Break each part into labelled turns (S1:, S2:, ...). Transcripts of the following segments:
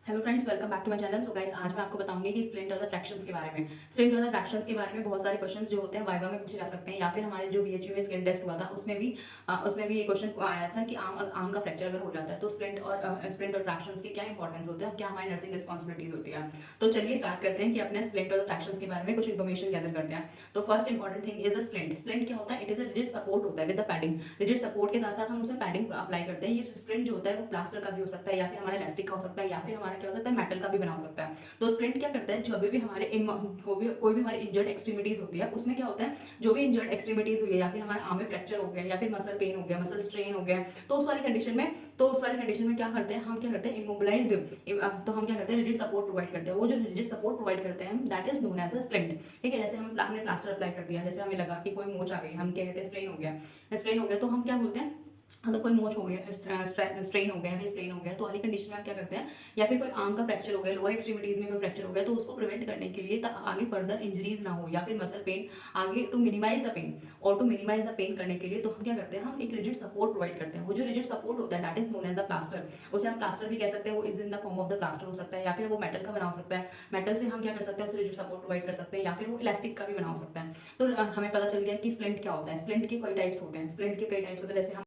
S1: Hello friends, welcome back to my channel. So guys, आज मैं आपको बताऊंगी कि स्प्लिंट और द ट्रैक्शंस के बारे में। स्प्लिंट और द ट्रैक्शंस के बारे में बहुत सारे क्वेश्चंस जो होते हैं वाइवा में पूछे जा सकते हैं, या फिर हमारे जो बीएचयू में स्किल टेस्ट हुआ था उसमें भी ये क्वेश्चन आया था कि आम का फ्रैक्चर अगर हो जाता है तो स्प्लिंट और ट्रैक्शंस के क्या इंपॉर्टेंस होते हैं, क्या हमारी नर्सिंग रिस्पॉन्सिबिलिटीज होती है। तो चलिए स्टार्ट करते हैं कि अपने स्प्लिंट और ट्रैक्शंस के बारे में कुछ इन्फॉर्मेशन गैदर करते हैं। तो first important thing is a splint. Splint क्या होता है? It is a rigid support होता है with the padding. Rigid support के साथ साथ हम उसे पैडिंग अप्लाई करते हैं। ये स्प्लिंट जो होता है वो प्लास्टर का भी हो सकता है, या फिर हमारा इलास्टिक का हो सकता है, या फिर हमारा क्या हो सकता है मेटल का भी बना हो सकता है। तो स्प्लिंट क्या करता है, जब भी हमारे कोई भी हमारी इंजर्ड एक्सट्रीमिटीज होती है उसमें क्या होता है, जो भी इंजर्ड एक्सट्रीमिटीज हुई है, या फिर हमारे आर्म में फ्रैक्चर हो गया, या फिर मसल पेन हो गया, मसल स्ट्रेन हो गया, तो उस वाली कंडीशन में क्या करते हैं, हम क्या करते हैं इमोबिलाइज्ड। तो हम क्या करते हैं, रिजिड सपोर्ट प्रोवाइड करते हैं। वो जो रिजिड सपोर्ट प्रोवाइड करते हैं that is known as a splint. ठीक है, जैसे हमने प्लास्टर अप्लाई कर दिया, जैसे हमें लगा कि कोई मोच आ गई, हम क्या कहते हैं स्ट्रेन हो गया, तो हम क्या बोलते हैं, अगर कोई मोच हो गया, स्ट्रेन हो गया या स्ट्रेन हो गया, तो वाली कंडीशन में आप क्या करते हैं, या फिर कोई आर्म का फ्रैक्चर हो गया, लोअर एक्सट्रीमिटीज में कोई फ्रैक्चर हो गया, तो उसको प्रिवेंट करने के लिए आगे फर्दर इंजरीज ना हो, या फिर मसल पेन आगे, टू मिनिमाइज द पेन, और टू मिनिमाइज द पेन करने के लिए तो हम क्या करते हैं, हम एक रिजिड सपोर्ट प्रोवाइड करते हैं। वो जो रिजिड सपोर्ट होता है that is known as the plaster. उसे हम प्लास्टर भी कह सकते हैं, वो is in the form of the plaster हो सकता है, या फिर वो मेटल का बना हो सकता है। मेटल से हम क्या कर सकते हैं, उसे रिजिड सपोर्ट प्रोवाइड कर सकते हैं, या फिर वो इलास्टिक का भी बना हो सकता है। तो हमें पता चल गया कि स्प्लिंट क्या होता है। स्प्लिंट के कई टाइप्स होते हैं। स्प्लिंट के कई टाइप्स होते हैं,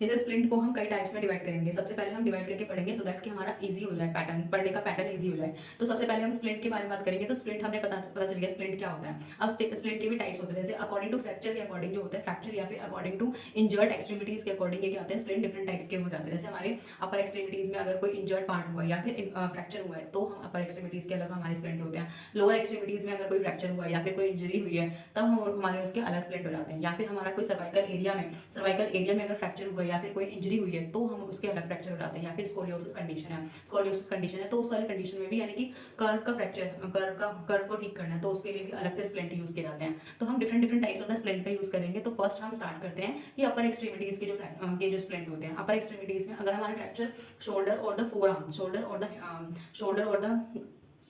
S1: जैसे स्प्लिंट को हम कई टाइप्स में डिवाइड करेंगे। सबसे पहले हम डिवाइड करके पढ़ेंगे सो दैट कि हमारा इजी हो जाए, पैटर्न पढ़ने का पैटर्न इजी हो जाए। तो सबसे पहले हम स्प्लिंट के बारे में बात करेंगे। तो स्प्लिंट हमें पता चल गया स्प्लिंट क्या होता है। अब स्प्लिंट के भी टाइप्स होते हैं, जैसे अकॉर्डिंग टू फ्रैक्चर के अकॉर्डिंग जो होता है फ्रैक्चर, या फिर अकॉर्डिंग टू इंजर्ड एक्सट्रीमिटीज के अकॉर्डिंग ये क्या होते हैं, स्प्लिंट डिफरेंट टाइप्स के हो जाते हैं। जैसे हमारे अपर एक्सट्रीमिटीज में अगर कोई इंजर्ड पार्ट हुआ है या फिर फ्रैक्चर हुआ है, तो हम अपर एक्सट्रीमिटीज के अलग हमारे स्प्लिंट होते हैं। लोअर एक्सट्रीमिटीज में अगर कोई फ्रैक्चर हुआ है या फिर कोई इंजरी हुई है, तब हमारे उसके अलग स्प्लिंट हो जाते हैं। या फिर हमारा कोई सर्वाइकल एरिया में अगर फ्रैक्चर हुआ है या फिर कोई इंजरी हुई है, तो हम उसके अलग फ्रैक्चर हो जाते हैं। या फिर स्कोलियोसिस कंडीशन है, तो उस वाले कंडीशन में भी, यानी कि कर्व को ठीक करना है, तो उसके लिए भी अलग से स्प्लिंट यूज किए जाते हैं। तो हम different different types of the splint का यूज करेंगे। तो फर्स्ट हम स्टार्ट करते हैं कि अपर एक्सट्रीमिटीज के जो स्प्लिंट होते हैं। अपर एक्सट्रीमिटीज में अगर हमारे फ्रैक्चर शोल्डर और द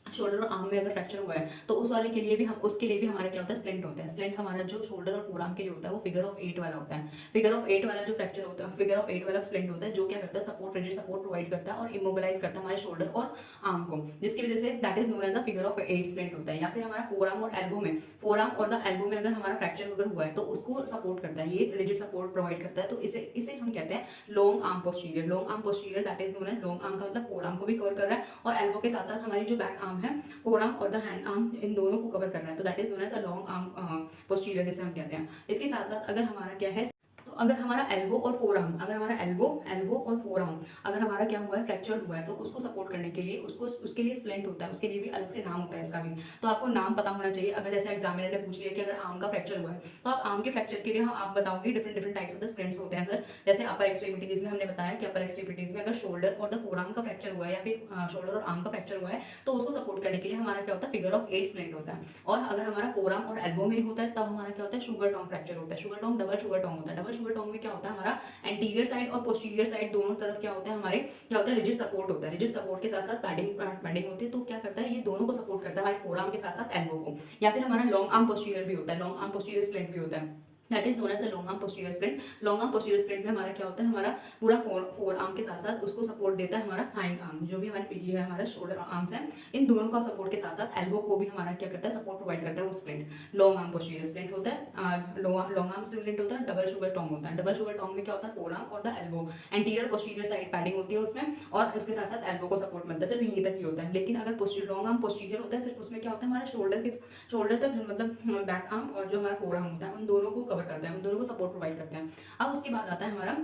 S1: शोल्डर और आर्म में अगर फ्रैक्चर हुआ है, तो उसके लिए भी हमारा क्या होता है, स्प्लिंट होता है। स्प्लिंट हमारा जो शोल्डर और फोर आर्म के लिए होता है वो फिगर ऑफ 8 वाला होता है। फिगर ऑफ 8 वाला जो फ्रैक्चर होता है, फिगर ऑफ 8 वाला स्प्लिंट होता है, जो क्या करता है, रिजिड सपोर्ट प्रोवाइड करता है और इमोबिलाइज करता है हमारे शोल्डर और आर्म को, जिसकी वजह से that is known as the figure of 8 splint होता है। या फिर हमारा फोर आर्म और द एल्बो में अगर हमारा फ्रैक्चर अगर हुआ है, तो उसको सपोर्ट करता है, ये रिजिड सपोर्ट प्रोवाइड करता है। तो इसे इसे हम कहते हैं long arm posterior that is known as long arm का मतलब फोर आर्म को भी कवर कर रहा है, और एल्बो के साथ साथ हमारी जो बैक आर्म है, फोर आर्म और द हैंड आर्म, इन दोनों को कवर कर रहा है। तो that is known as a long arm posterior, जिसे हम कहते हैं। इसके साथ साथ अगर हमारा क्या है, तो अगर हमारा एल्बो और फोर आर्म, अगर हमारा एल्बो और फोर आर्म अगर हमारा क्या हुआ है, फ्रैक्चर हुआ है, तो उसको सपोर्ट करने के लिए उसके लिए स्प्लिंट होता है, उसके लिए भी अलग से नाम होता है इसका भी। तो आपको नाम पता होना चाहिए। अगर जैसे एग्जामिनर ने पूछ लिया कि अगर आर्म का फ्रैक्चर हुआ है, तो आप आर्म के फ्रैक्चर के लिए आप बताओगे different different types of the splints होते हैं सर। जैसे अपर एक्सट्रीमिटीज में हमने बताया कि अपर एक्सट्रीमिटीज में अगर शोल्डर और द फोर आर्म का फ्रैक्चर हुआ है, या फिर शोल्डर और आर्म का फ्रैक्चर हुआ है, तो उसको सपोर्ट करने के लिए हमारा क्या होता है, फिगर ऑफ 8 स्प्लिंट होता है। और अगर हमारा फोर आर्म और एल्बो में होता है, तब हमारा क्या होता है, शुगर टोंग फ्रैक्चर होता है। Sugar Tong, double sugar Tong होता है। डबल शुगर टोंग में क्या होता है, हमारा एंटीरियर साइड और पोस्टीरियर साइड दोनों तरफ क्या होता है, हमारे क्या होता है, रिजिड सपोर्ट होता है। रिजिड सपोर्ट के साथ साथ पैडिंग होती है। तो क्या करता है, ये दोनों को सपोर्ट करता है, हमारे फोर आर्म के साथ साथ एल्बो को। या फिर हमारा लॉन्ग आर्म पोस्टीरियर भी होता है, लॉन्ग आर्म पोस्टीरियर स्प्लिंट भी होता है, that is known as the long arm posterior splint. Long arm posterior splint में हमारा क्या होता है, हमारा पूरा फोर आर्म के साथ साथ उसको सपोर्ट देता है हमारा हाइंड आर्म, जो भी हमारे पीछे है, हमारा शोल्डर आर्म्स है, इन दोनों का सपोर्ट के साथ साथ एल्बो को भी हमारा क्या करता है, सपोर्ट प्रोवाइड करता है वो splint. Long arm posterior splint होता है। लॉन्ग आर्म स्प्लिंट होता है। डबल शुगर टोंग होता है। डबल शुगर टोंग में क्या होता है, फोर आर्म और the elbow, anterior posterior side padding होती है उसमें, और उसके साथ साथ एल्बो को सपोर्ट मिलता है। सिर्फ यहीं तक ही होता है। लेकिन अगर लॉन्ग आर्म पोस्टीरियर होता है, सिर्फ उसमें क्या होता है, हमारा शोल्डर तक, मतलब बैक आर्म और जो हमारा फोर आर्म होता है, उन दोनों को कवर करता है, उन दोनों को सपोर्ट प्रोवाइड करते हैं। अब उसके बाद आता है हमारा,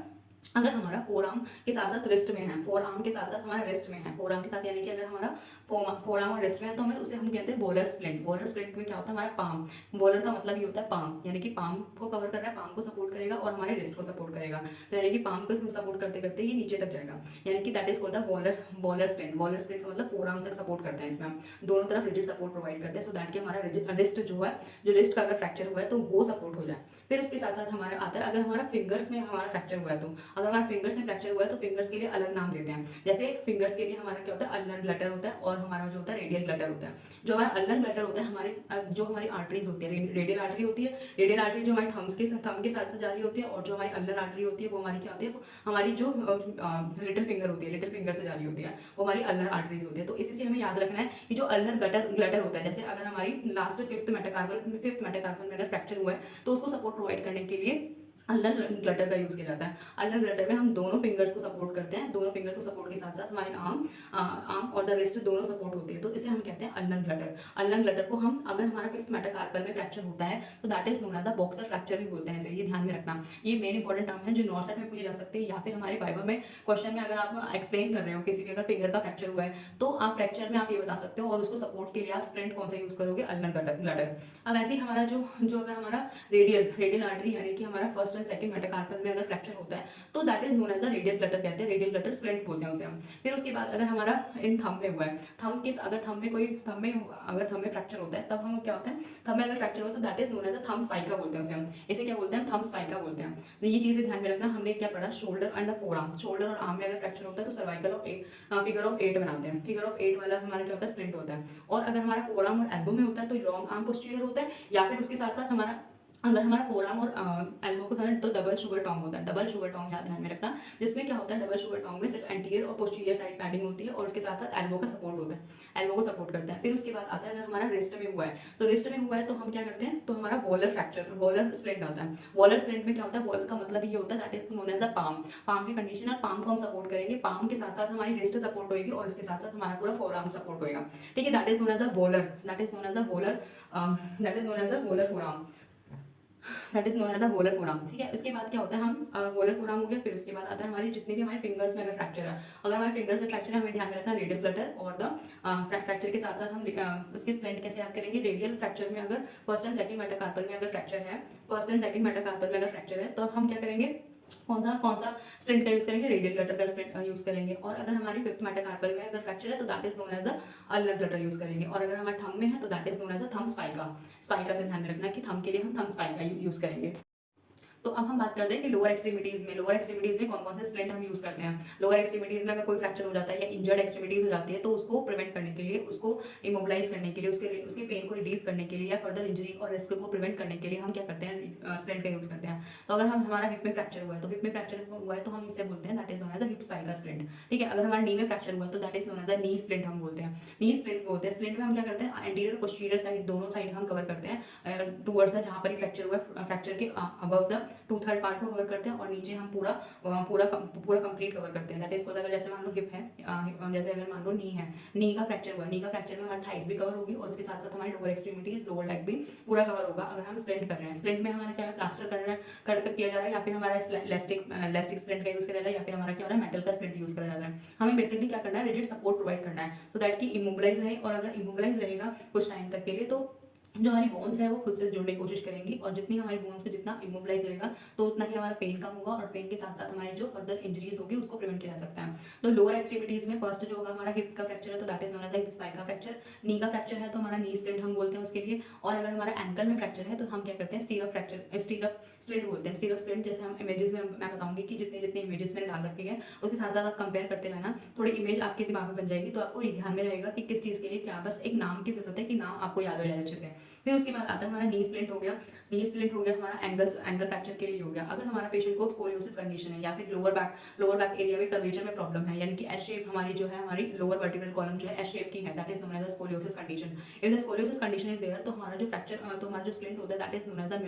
S1: अगर हमारा फोर आर्म के साथ साथ रिस्ट में है, फोर आर्म के साथ साथ हमारा रिस्ट में है, फोर आर्म के साथ, यानी कि अगर हमारा फोर आर्म और रिस्ट में है, तो हम कहते हैं बोलर स्प्लिंट। बोलर स्प्लिंट में क्या होता है, हमारा पाम, बोलर का मतलब ये होता है पाम, यानी कि पाम को कवर कर रहा है, पाम को सपोर्ट करेगा और हमारे रिस्ट को सपोर्ट करेगा। तो यानी कि पाम को सपोर्ट करते करते ये नीचे तक जाएगा, यानी कि that is called the bowler splint. Bowler splint का मतलब फोर आर्म तक सपोर्ट करते हैं, इसमें हम दोनों तरफ रिजिड सपोर्ट प्रोवाइड करते हैं, सो दैट कि हमारा रिस्ट जो है, जो रिस्ट का अगर फ्रैक्चर हुआ है, तो वो सपोर्ट हो जाए। फिर उसके साथ साथ हमारा आता है, अगर हमारा फिंगर्स में हमारा फ्रैक्चर हुआ है, तो अगर हमारा फिंगर्स में फ्रैक्चर हुआ है तो फिंगर्स के लिए अलग नाम देते हैं। जैसे फिंगर्स के लिए हमारा क्या होता है, अल्नर ग्लटर होता है और हमारा जो होता है रेडियल ग्लटर होता है। जो हमारा अल्नर ग्लटर होता है, हमारे जो हमारी आर्टरीज होती है, रेडियल आर्टरी होती है, रेडियल आर्टरी जो हमारे थम के साथ से जा रही होती है, और जो हमारी अल्नर आर्टरी होती है वो हमारी क्या होती है, हमारी जो लिटिल फिंगर होती है, लिटिल फिंगर से जा रही होती है, वो हमारी अल्नर आर्टरीज होती है। तो इसी से हमें याद रखना है कि जो अल्नर ग्लटर ग्लटर होता है, जैसे अगर हमारी लास्ट फिफ्थ मेटाकार्पल में अगर फ्रैक्चर हुआ है तो उसको सपोर्ट प्रोवाइड करने के लिए अल्नर ग्लटर का यूज किया जाता है। अल्नर ग्लटर में हम दोनों फिंगर्स को सपोर्ट करते हैं, दोनों फिंगर को सपोर्ट के साथ साथ हमारे आर्म और द रिस्ट दोनों सपोर्ट होती है, तो इसे हम कहते हैं अल्नर ग्लटर। अल्नर ग्लटर को हम, अगर हमारा फिफ्थ मेटाकार्पल में फ्रैक्चर होता है तो that is known as a boxer fracture भी बोलते हैं इसे, ये ध्यान में रखना। ये मेन इंपॉर्टेंट टर्म है जो नॉर्थ साइड में पूछे जा सकते हैं, या फिर हमारे वाइवा में क्वेश्चन में अगर आप एक्सप्लेन कर रहे हो किसी भी अगर फिंगर का फ्रैक्चर हुआ है तो आप फ्रैक्चर में आप ये बता सकते हो, और उसको सपोर्ट के लिए आप स्प्लिंट कौन सा यूज करोगे, अल्नर ग्लटर। अब ऐसे ही हमारा जो जो अगर हमारा रेडियल आर्टरी यानी कि हमारा फर्स्ट एंड सेकंड मेटाकार्पल में अगर फ्रैक्चर होता है तो that is known as a radial gutter कहते हैं, रेडियल ग्लटर स्प्लिंट बोलते हैं उसे हम। फिर उसके बाद अगर हमारा इन थंब में हुआ है, अगर थंब में फ्रैक्चर होता है, तब हम क्या होता है, थंब में अगर फ्रैक्चर हो तो that is known as a thumb spica बोलते हैं उसे हम। इसे क्या बोलते हैं, थंब स्पाइका बोलते हैं। तो ये चीजें ध्यान में रखना। हमने क्या पढ़ा, shoulder and the four arm, shoulder और आर्म में अगर फ्रैक्चर होता है तो सर्वाइकल ऑफ फिगर ऑफ 8 बनाते हैं, फिगर ऑफ 8 वाला हमारा क्या होता है, स्प्लिंट होता है। और अगर हमारा फोर आर्म और एल्बो में होता है तो लॉन्ग आर्म पोस्टीरियर होता है, या फिर उसके साथ साथ हमारा, अगर हमारा फोरआर्म और एल्बो को था तो डबल शुगर टोंग होता है, डबल शुगर टोंग याद ध्यान में रखना। जिसमें क्या होता है, डबल शुगर टोंग में सिर्फ एंटीरियर और पोस्टीरियर साइड पैडिंग होती है और उसके साथ साथ एल्बो का सपोर्ट होता है, एल्बो को सपोर्ट करता है। फिर उसके बाद आता है अगर हमारा रिस्ट में हुआ है, तो रिस्ट में हुआ है तो हम क्या करते हैं, तो हमारा वॉलर फ्रैक्चर, वॉलर स्प्लिंट आता है। वॉलर स्प्लिंट में क्या होता है, वॉलर का मतलब ये होता है that is known as a palm, palm की कंडीशन है, पाम को हम सपोर्ट करेंगे, पाम के साथ साथ हमारी रिस्ट सपोर्ट होगी और इसके साथ साथ हमारा पूरा फोरआर्म सपोर्ट होगा। ठीक है, that is known as a volar, that is known as a volar, that is known as a volar forearm, that is known as a volar forearm. ठीक है, उसके बाद क्या होता है, हम वोलर फोराम हो गया। फिर उसके बाद आता है हमारी जितने भी हमारे फिंगर्स में अगर फ्रैक्चर है, अगर हमारे फिंगर्स में फ्रैक्चर है, हमें ध्यान में रखना रेडियल फ्लटर और द फ्रैक्चर के साथ साथ हम उसके स्प्लिंट कैसे याद करेंगे। रेडियल फ्रैक्चर में अगर फर्स्ट एंड सेकंड मेटाकार्पल में अगर फ्रैक्चर है, फर्स्ट एंड सेकंड मेटाकार्पल में अगर फ्रैक्चर है तो हम क्या करेंगे, कौन सा स्प्लिंट का यूज करेंगे, रेडियल फ्लटर का स्प्लिंट यूज करेंगे। और अगर हमारी फिफ्थ मेटाकार्पल में अगर फ्रैक्चर है तो that is known as the ulnar gutter use करेंगे। और अगर हमारे थंब में है तो that is known as a thumb spica, spica से ध्यान में रखना कि थंब के लिए हम थंब स्पाइका यूज करेंगे। तो अब हम बात करते हैं कि लोअर एक्सट्रीमिटीज में कौन कौन से स्प्लिंट हम यूज करते हैं। लोअर एक्सट्रीमिटीज में अगर कोई फ्रैक्चर हो जाता है या इंजर्ड एक्सट्रीमिटीज हो जाती है तो उसको प्रिवेंट करने के लिए, उसको इमोबिलाइज करने के लिए, उसके पेन को रिलीव करने के लिए या फर्दर इंजरी और रिस्क को प्रिवेंट करने के लिए हम क्या करते हैं, स्प्लिंट का यूज करते हैं। तो अगर हम, हमारा हिप में फ्रैक्चर हुआ है तो हिप में फ्रैक्चर हुआ है तो हम इसे बोलते हैं that is known as a hip spica splint. ठीक है, अगर हमारा नी में फ्रैक्चर हुआ है तो that is known as a knee splint हम बोलते हैं, नी स्प्लिंट बोलते हैं। स्प्लिंट में हम क्या करते हैं, एंटीरियर पोस्टीरियर साइड दोनों साइड हम कवर करते हैं टूवर्ड्स द जहाँ पर फ्रैक्चर हुआ है, फ्रैक्चर के अबव द 2/3 पार्ट को कवर करते हैं और नीचे हम पूरा कंप्लीट कवर करते हैं। दैट इज अगर जैसे मान लो हिप है, जैसे अगर मान लो नी है, नी का फ्रैक्चर हुआ, नी का फ्रैक्चर में हमारी थाइस भी कवर होगी और उसके साथ साथ हमारी लोअर एक्सट्रीमिटीज, लोअर लेग भी पूरा कवर होगा। अगर हम स्प्लिंट कर रहे हैं, स्प्लिंट में हमारा क्या है, प्लास्टर कर किया जा रहा है या फिर हमारा इलास्टिक स्प्लिंट का यूज किया जा रहा है या फिर हमारा क्या हो रहा है, मेटल का स्प्लिंट यूज करा जा रहा है। हमें बेसिकली क्या करना है, रिजिड सपोर्ट प्रोवाइड करना है सो दैट कि इमोबिलाइज रहे। और अगर इमोबिलाइज रहेगा कुछ टाइम तक के लिए तो जो हमारी बोन्स है वो खुद से जुड़ने की कोशिश करेंगी, और जितनी हमारी बोन्स को जितना इमोबिलाइज रहेगा तो उतना ही हमारा पेन कम होगा और पेन के साथ साथ हमारी जो फर्दर इंजरीज होगी उसको प्रिवेंट किया जा सकता है। तो लोअर एक्सट्रीमिटीज में फर्स्ट जो होगा हमारा हिप का फ्रैक्चर है तो that is known as hip spica fracture. Knee का फ्रैक्चर है तो हमारा नी स्प्लिंट हम बोलते हैं उसके लिए। और अगर हमारा एंकल में फ्रैक्चर है तो हम क्या करते हैं, स्टीरअप फ्रैक्चर, स्टीरअप स्प्लिंट बोलते हैं। स्टीरअप स्प्लिंट जैसे हम इमेजेस में मैं बताऊंगी कि जितने जितने इमेजेस मैंने डाल रखी है उसके साथ साथ आप कंपेयर करते रहना, थोड़ी इमेज आपके दिमाग में बन जाएगी तो आपको ध्यान में रहेगा कि किस चीज़ के लिए क्या, बस एक नाम की जरूरत है कि नाम आपको याद हो जाए अच्छे से। फिर उसके बाद आता है हमारा नी स्प्लिंट हो गया, नी स्प्लिंट हो गया हमारा एंगल फ्रैक्चर के लिए हो गया। अगर हमारा पेशेंट को स्कोलियोसिस कंडीशन है या फिर लोअर बैक एरिया में कर्वेचर में प्रॉब्लम है, यानी कि एस शेप हमारी जो है, हमारी लोअर वर्टिब्रल कॉलम जो है एस शेप की है, that is known as scoliosis condition. If the scoliosis condition is there तो हमारा जो फ्रैक्चर, तो हमारा जो स्प्लिंट होता है that is known as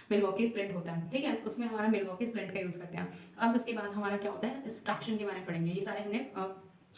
S1: Milwaukee splint होता है। ठीक है, उसमें हमारा मिलवॉकी स्प्लिंट का यूज करते हैं। अब इसके बाद हमारा क्या होता है, ट्रैक्शन के बारे में पढ़ेंगे। ये सारे हमने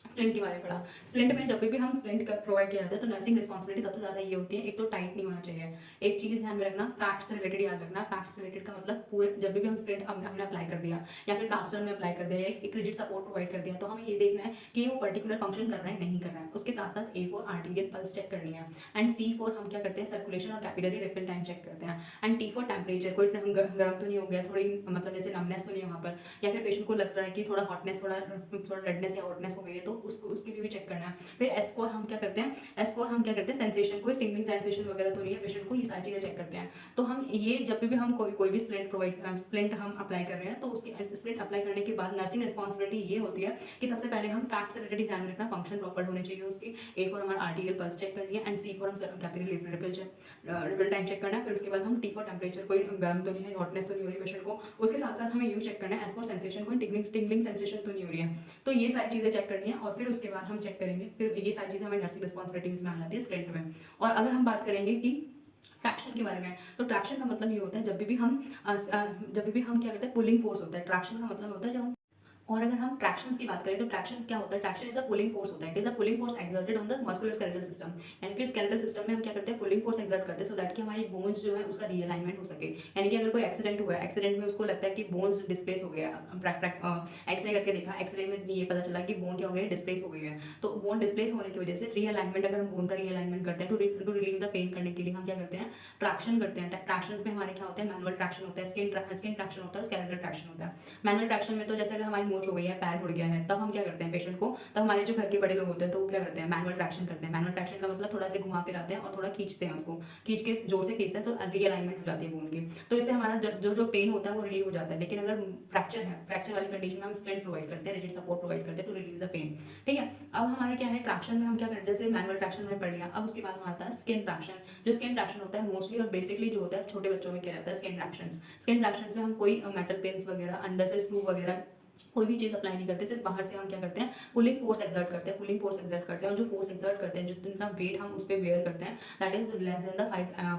S1: स्प्लिंट के बारे में पढ़ा। स्प्लिंट में जब भी हम स्प्लिंट प्रोवाइड किया जाता है तो नर्सिंग रिस्पॉन्सिबिलिटी सबसे ज़्यादा ये होती है, एक तो टाइट नहीं होना चाहिए। एक चीज़ ध्यान में रखना, फैक्ट्स से रिलेटेड याद रखना। फैक्ट्स रिलेटेड का मतलब पूरे जब भी हम स्प्लिंट हमने अप्लाई कर दिया या फिर प्लास्टर में अप्लाई कर दिया या एक रिजिड सपोर्ट प्रोवाइड कर दिया तो हमें ये देखना है कि वो पर्टिकुलर फंक्शन कर रहा है नहीं कर रहा है। उसके साथ साथ A4 आर्टीरियल पल्स चेक करनी है एंड C4 हम क्या करते हैं, सर्कुलेशन और कैपिलरी रिफिल टाइम चेक करते हैं एंड T4 टेम्परेचर, कोई गर्म तो नहीं हो गया, थोड़ी मतलब जैसे नमनेस तो नहीं है वहाँ पर, या फिर पेशेंट को लग रहा है कि थोड़ा हॉटनेस, थोड़ा रेडनेस या हॉटनेस हो गई है तो उसको उसके लिए भी चेक करना है। फिर S4 हम क्या करते हैं, S4 हम क्या करते हैं सेंसेशन को, टिंगलिंग सेंसेशन वगैरह तो नहीं है पेशेंट को, ये सारी चीज़ें चेक करते हैं। तो हम ये जब भी हम कोई भी स्प्लिंट हम अप्लाई कर रहे हैं तो उसकी स्प्लिंट अप्लाई करने के बाद नर्सिंग रिस्पॉन्सिबिलिटी ये होती है कि सबसे पहले हम फैक्ट से रिलेटेड ध्यान में रखना, फंक्शन प्रॉपर होने चाहिए उसकी। ए फॉर हमारा आर्टीरियल पल्स चेक करनी है, एंड सी फॉर हम कैपिलरी रिपल टाइम चेक करना है। फिर उसके बाद हम टी फॉर टेम्परेचर, कोई गर्म तो नहीं है, हॉटनेस तो नहीं हो रही पेशेंट को। उसके साथ साथ हमें ये भी चेक करना है एज फॉर सेंसेशन, कोई टिंगलिंग सेंसेशन तो नहीं हो रही है। तो ये सारी चीज़ें चेक करनी है और फिर उसके बाद हम चेक करेंगे। फिर ये सारी चीज़ें हमें नर्सिंग रिस्पॉन्सिबिलिटीज में आ जाती है स्प्लिंट में। और अगर हम बात करेंगे कि ट्रैक्शन के बारे में, तो ट्रैक्शन का मतलब ये होता है जब भी हम क्या करते हैं पुलिंग फोर्स होता है। ट्रैक्शन का मतलब होता है जब, और अगर हम ट्रैक्शंस की बात करें तो ट्रैक्शन क्या होता है, traction is a pulling force होता है। It is a pulling force exerted on the muscular skeletal system. यानी कि स्केलेटल सिस्टम में हम क्या करते हैं पुलिंग फोर्स एक्सर्ट करते हैं सो दैट कि हमारी बोन्स जो है उसका रीअलाइनमेंट हो सके। यानी कि अगर कोई एक्सीडेंट हुआ है, एक्सीडेंट में उसको लगता है कि बोन्स डिस्प्लेस हो गया, एक्सरे करके देखा, एक्सरे में ये पता चला कि बोन क्या हो गया, डिस्प्लेस हो गई है। तो बोन डिस्प्लेस होने की वजह से रीअलाइनमेंट, अगर हम बोन का रीअलाइनमेंट करते हैं टू रिलीव द पेन करने के लिए हम क्या करते हैं ट्रैक्शन करते हैं। ट्रैक्शंस में हमारे क्या होते हैं मैनुअल ट्रैक्शन होता है, स्किन ट्रैक्शन होता है, स्केलेटल ट्रैक्शन होता है। मैनुअल ट्रैक्शन में तो जैसे अगर हमारी मोच हो गई है, पैर मुड़ गया है, तब हम क्या करते हैं पेशेंट को, तब हमारे जो घर के बड़े लोग होते हैं तो वो क्या करते हैं मैनुअल ट्रैक्शन करते हैं। मैनुअल ट्रैक्शन का मतलब थोड़ा से घुमा फिराते हैं और थोड़ा खींचते हैं, उसको खींच के जोर से खींचते हैं तो रीअलाइनमेंट हो जाती है बोन की। तो इससे हमारा जो पेन होता है वो रिलीव हो जाता है। लेकिन अगर फ्रैक्चर है, फ्रैक्चर वाली कंडीशन में हम स्प्लिंट प्रोवाइड करते हैं, रिजिड सपोर्ट प्रोवाइड करते हैं टू रिलीव द पेन। ठीक है, अब हमारे क्या है ट्रैक्शन में हम क्या करते हैं, जैसे मैनुअल ट्रैक्शन में पढ़ लिया, अब उसके बाद हमारा स्किन ट्रैक्शन। जो स्किन ट्रैक्शन होता है मोस्टली और बेसिकली जो होता है छोटे बच्चों में किया जाता है स्किन ट्रैक्शन। स्किन ट्रैक्शन में हम कोई मेटल पेन्स वगैरह, अंदर से स्क्रू वगैरह कोई भी चीज़ अप्लाई नहीं करते, सिर्फ बाहर से हम क्या करते हैं पुलिंग फोर्स एक्सर्ट करते हैं, पुलिंग फोर्स एक्सर्ट करते हैं। और जो फोर्स एक्सर्ट करते हैं, जितना वेट हम उस पर बेयर करते हैं that is less than the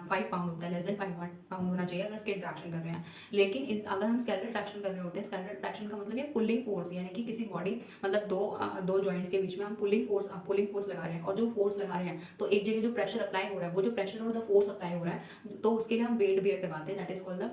S1: 5 pound होता है, लेस देन 5 पाउंड होना चाहिए अगर स्किन ट्रैक्शन कर रहे हैं। लेकिन अगर हम स्केलेटल ट्रैक्शन कर रहे होते हैं, स्केलेटल ट्रैक्शन का मतलब ये पुलिंग फोर्स, यानी कि किसी बॉडी मतलब दो जॉइंट्स के बीच में हम पुलिंग फोर्स लगा रहे हैं। और जो फोर्स लगा रहे हैं तो एक जगह जो प्रेशर अप्लाई हो रहा है, वो जो प्रेशर और द फोर्स अप्लाई हो रहा है तो उसके लिए हम वेट बेयर करवाते हैं, that is called the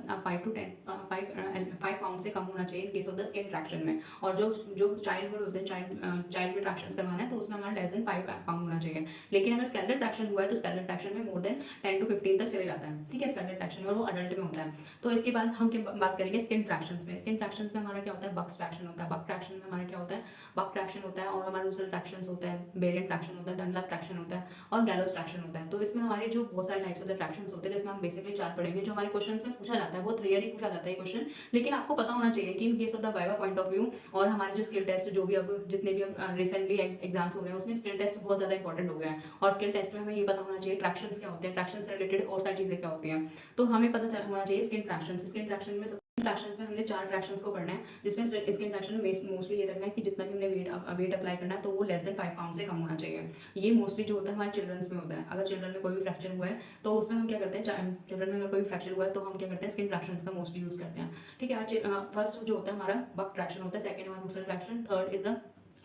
S1: 5 pound से कम होना चाहिए in case of the skin traction में। और जो चाइल्डहुड होते हैं, चाइल्ड में ट्रैक्शन करवाना है तो उसमें हमारा लेस देन 5 पाउंड होना चाहिए। लेकिन अगर स्केलेटल ट्रैक्शन हुआ है तो स्केलेटल ट्रैक्शन में मोर देन 10 to 15 तक चले जाता है। ठीक है, स्केलेटल ट्रैक्शन में, और वो अडल्ट में होता है। तो इसके बाद हम बात करेंगे स्किन ट्रैक्शंस में। स्किन ट्रैक्शंस में हमारा क्या होता है बक्स ट्रैक्शन होता है। बक ट्रैक्शन में हमारा क्या होता है बक ट्रैक्शन होता है, और हमारा रूसल ट्रैक्शन होता है, बेरियन ट्रैक्शन होता है, डनलप ट्रैक्शन होता है और गैलोस ट्रैक्शन होता है। तो इसमें हमारे जो बहुत सारे टाइप्स ऑफ ट्रैक्शन होते हैं जिसमें हम बेसिकली 4 पढ़ेंगे। जो हमारे क्वेश्चन में पूछा जाता है बहुत रेयर ही पूछा जाता है क्वेश्चन, लेकिन आपको पता होना चाहिए कि in case of the viva point of view और हमारे जो स्किल टेस्ट जो भी अब जितने भी रिसेंटली एग्जाम्स हो रहे हैं उसमें स्किल टेस्ट बहुत ज़्यादा इंपॉर्टेंट हो गया है। और स्किल टेस्ट में हमें ये पता होना चाहिए ट्रैक्शंस क्या होते हैं, ट्रैक्शन से रिलेटेड और सारी चीज़ें क्या होती हैं, तो हमें पता चल होना चाहिए स्किन ट्रैक्शन। स्किन ट्रैक्शन में ट्रैक्शंस में हमने 4 ट्रैक्शंस को पढ़ना है, जिसमें स्किन ट्रैक्शन में मोस्टली ये रखना है कि जितना भी हमने वेट अप्लाई करना है तो वो लेस देन 5 पाउंड से कम होना चाहिए। ये मोस्टली जो होता है हमारे चिल्ड्रंस में होता है। अगर चिल्ड्रन में कोई भी फ्रैक्चर हुआ है तो उसमें हम क्या करते हैं, चिल्ड्रन में अगर कोई फ्रैक्चर हुआ है तो हम क्या करते हैं स्किन ट्रैक्शंस का मोस्टली यूज़ करते हैं। ठीक है, फर्स्ट जो होता है हमारा बक ट्रैक्शन होता है, सेकंड हमारा Russell traction, third is the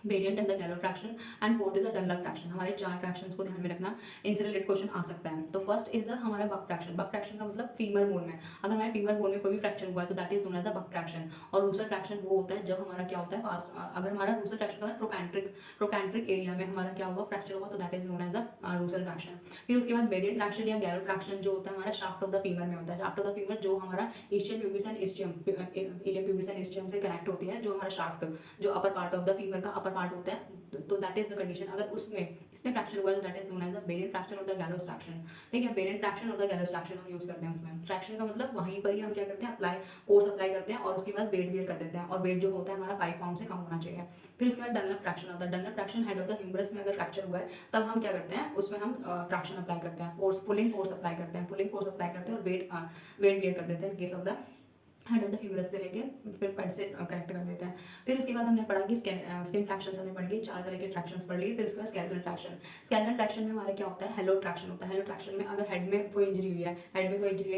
S1: variant and the gallows traction and fourth is the Dunlop traction. हमारे 4 ट्रैक्शंस को ध्यान में रखना, इनसे रिलेटेड क्वेश्चन आ सकता है। तो फर्स्ट इज द हमारा बक ट्रैक्शन। बक ट्रैक्शन का मतलब फीमर बोन में, अगर हमारे फीमर बोन में कोई भी फ्रैक्चर हुआ है तो that is known as the Buck traction. और रूसल ट्रैक्शन वो होता है जब हमारा क्या होता है अगर हमारा रूसल ट्रैक्शन का प्रोकैंट्रिक एरिया में हमारा क्या होगा फ्रैक्चर होगा तो that is known as the Russell traction. फिर उसके बाद वेरिएंट ट्रैक्शन या गैलो ट्रैक्शन जो होता है हमारा शाफ्ट ऑफ द फीमर में होता है। शाफ्ट ऑफ द फीमर जो हमारा इलियम प्यूबिस एंड इस्चियम से कनेक्ट होती है, जो हमारा शाफ्ट जो upper part of the femur का अपर पार्ट होता है, तो दैट इज द कंडीशन। अगर इसमें फ्रैक्चर हुआ है तो that is known as the Bryant fracture और द गैलोस ट्रैक्शन। ठीक है, बेरियन फ्रैक्शन और द गैलोस ट्रैक्शन हम यूज करते हैं उसमें। ट्रैक्शन का मतलब वहीं पर ही हम क्या करते हैं फोर्स अप्लाई करते हैं और उसके बाद वेट बियर कर देते हैं, और वेट जो होता है हमारा 5 पाउंड से कम होना चाहिए। फिर उसके बाद डनलप ट्रैक्शन होता है। Dunlop traction head of the humerus में अगर फ्रैक्चर हुआ है तब हम क्या करते हैं उसमें हम ट्रैक्शन अप्लाई करते हैं, पुलिंग फोर्स अप्लाई करते हैं और वेट बियर कर देते हैं case of the head of the humerus से लेके फिर पेट से कनेक्ट कर देते हैं। फिर उसके बाद हमने पढ़ा कि स्किन ट्रैक्शंस हमने पढ़ लिए, 4 तरह के ट्रैक्शंस पढ़ लिए। फिर उसके बाद स्केलेटल ट्रैक्शन। स्केलेटल ट्रैक्शन में हमारा क्या होता है हेलो ट्रैक्शन होता है। हेलो ट्रैक्शन में अगर हेड में कोई इंजरी हुई है,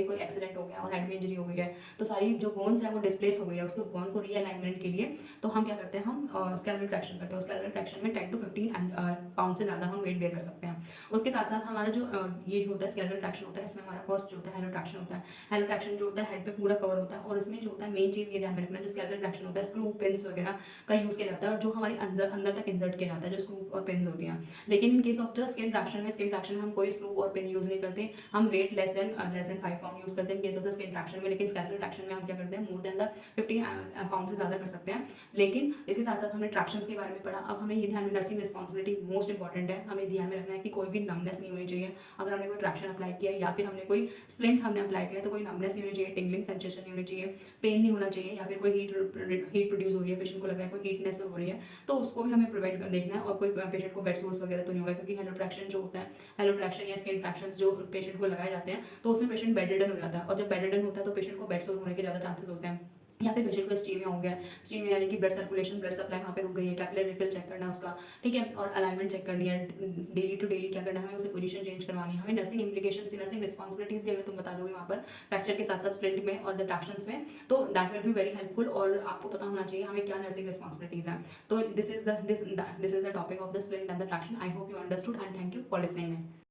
S1: कोई एक्सीडेंट हो गया और हेड में इंजरी हो गई है तो सारी जो बोन्स है वो डिस्प्लेस हो गई है, उसको बोन को रीअलाइनमेंट के लिए तो हम क्या करते हैं हम स्केलेटल ट्रैक्शन करते हैं। स्केलेटल ट्रैक्शन में 10 to 15 पाउंड से ज़्यादा हम वेट बेयर कर सकते हैं। उसके साथ साथ हमारा जो ये जो होता है स्केलेटल ट्रैक्शन होता है, इसमें हमारा फर्स्ट जो होता है हेलो ट्रैक्शन होता है। हेलो ट्रैक्शन जो होता है हेड पे पूरा कवर होता है और और इसमें जो होता है मेन चीज़ ये ध्यान में रखना, जो स्केलेटल फ्रैक्शन होता है स्क्रू पिन्स वगैरह का यूज़ किया जाता है और जो हमारे अंदर अंदर तक इंसर्ट किया जाता है जो स्क्रू और पिन्स होती हैं। लेकिन in case of the skin fraction में हम कोई स्क्रू और पिन यूज़ नहीं करते, हम weight less than 5 pound use करते हैं in case of the skin fraction में। लेकिन स्केलेटल फ्रैक्शन में हम क्या करते हैं, मोर देन द 15 पाउंड से ज़्यादा कर सकते हैं। लेकिन इसके साथ साथ हमने ट्रैक्शंस के बारे में पढ़ा। अब हमें ये ध्यान में, नर्सिंग रिस्पॉन्सिबिलिटी मोस्ट इंपॉर्टेंट है, हमें ध्यान में रखना है कि कोई भी नमनेस नहीं होनी चाहिए। अगर हमने कोई ट्रैक्शन अप्लाई किया है या फिर हमने कोई स्प्लिंट हमने अप्लाई किया है तो कोई नमनेस नहीं होनी चाहिए, टिंगलिंग सेंसेशन नहीं होनी चाहिए, पेन नहीं होना चाहिए, या फिर कोई हीट प्रोड्यूस हो रही है, पेशेंट को लग रहा है कोई हीटनेस हो रही है, तो उसको भी हमें प्रिवेंट कर देखना है। और कोई पेशेंट को बेड सोर्स वगैरह तो नहीं होगा, क्योंकि हेलोट्रैक्शन जो होता है, हेलोट्रैक्शन या स्किन फ्रैक्शन जो पेशेंट को लगाए जाते हैं तो उसमें पेशेंट बेड हो जाता है, और जब बेड होता है तो पेशेंट को बेड सोर होने के ज़्यादा चांसेस होते हैं। या फिर पेशेंट को स्टीमिया हो गया, स्टीमिया यानी कि ब्लड सर्कुलेशन, ब्लड सप्लाई वहाँ पे रुक गई है, कैपिलरी रिफिल चेक करना है उसका, ठीक है, और अलाइनमेंट चेक करनी है, डेली टू डेली क्या करना है, हमें उसे पोजीशन चेंज करवानी है, हमें नर्सिंग इम्प्लीकेशंस, नर्सिंग रिस्पॉन्सिबिलिटीज भी अगर तुम बता दोगे वहाँ पर फ्रैक्चर के साथ साथ स्प्लिंट में और द ट्रैक्शंस में, तो that will be very helpful. और आपको पता होना चाहिए हमें क्या नर्सिंग रिस्पॉन्सिबिलिटीज हैं। तो this is the topic of the splint and the traction. I hope you understood and thank you for listening me.